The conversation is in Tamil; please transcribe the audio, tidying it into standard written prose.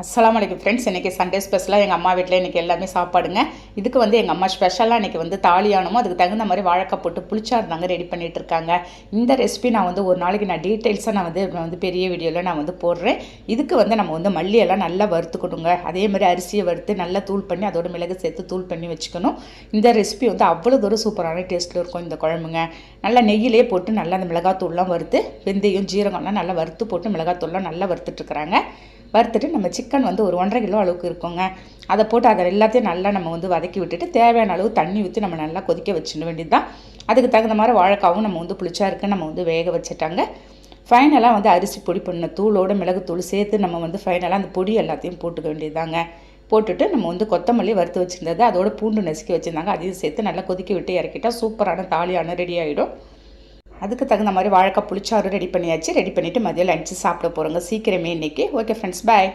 அஸ்ஸலாமு அலைக்கும் ஃப்ரெண்ட்ஸ். இன்றைக்கி சண்டே ஸ்பெஷலாக எங்கள் அம்மா வீட்டில் இன்றைக்கி எல்லாமே சாப்பாடுங்க. இதுக்கு வந்து எங்கள் அம்மா ஸ்பெஷலாக இன்றைக்கி வந்து தாலியானமோ அதுக்கு தகுந்த மாதிரி வாழைக்காய் போட்டு புளிச்சாறு தாங்க ரெடி பண்ணிகிட்டு இருக்காங்க. இந்த ரெசிபி நான் வந்து ஒரு நாளைக்கு டீட்டெயில்ஸாக நான் வந்து பெரிய வீடியோவில் நான் வந்து போடுறேன். இதுக்கு வந்து நம்ம வந்து மல்லியெல்லாம் நல்லா வறுத்துக்கணுங்க. அதே மாதிரி அரிசியை வறுத்து நல்லா தூள் பண்ணி அதோட மிளகு சேர்த்து தூள் பண்ணி வச்சுக்கணும். இந்த ரெசிபி வந்து அவ்வளோ தூரம் சூப்பரான டேஸ்ட்டில் இருக்கும் இந்த குழம்புங்க. நல்லா நெய்யிலே போட்டு நல்லா அந்த மிளகாத்தூள்லாம் வறுத்து வெந்தயம் ஜீரகம்லாம் நல்லா வறுத்து போட்டு மிளகாத்தூள்லாம் நல்லா வறுத்துட்ருக்குறாங்க. வறுத்துட்டு நம்ம சிக்கன் வந்து ஒரு 1.5 கிலோ அளவுக்கு இருக்குங்க. அதை போட்டு அதை எல்லாத்தையும் நல்லா நம்ம வந்து வதக்கி விட்டுட்டு தேவையான அளவு தண்ணி ஊற்றி நம்ம நல்லா கொதிக்க வச்சிட வேண்டியது தான். அதுக்கு தகுந்த மாதிரி வாழைக்காவும் நம்ம வந்து புளிச்சாருக்கு நம்ம வந்து வேக வச்சுட்டாங்க. ஃபைனலாக வந்து அரிசி பொடி பண்ண தூளோட மிளகுத்தூள் சேர்த்து நம்ம வந்து ஃபைனலாக அந்த பொடி எல்லாத்தையும் போட்டுக்க வேண்டியதுதாங்க. போட்டுட்டு நம்ம வந்து கொத்தமல்லி வறுத்து வச்சுருந்தது அதோட பூண்டு நசுக்கி வச்சுருந்தாங்க, அதையும் சேர்த்து நல்லா கொதிக்க விட்டு இறக்கிட்டால் சூப்பரான தாலியான ரெடி ஆகிடும். அதுக்கு தகுந்த மாதிரி வாழைக்காய் புளிச்சாறு ரெடி பண்ணியாச்சு. ரெடி பண்ணிவிட்டு மதியம் லஞ்சு சாப்பிட போகிறோங்க சீக்கிரமே இன்றைக்கி. ஓகே ஃப்ரெண்ட்ஸ், பாய்.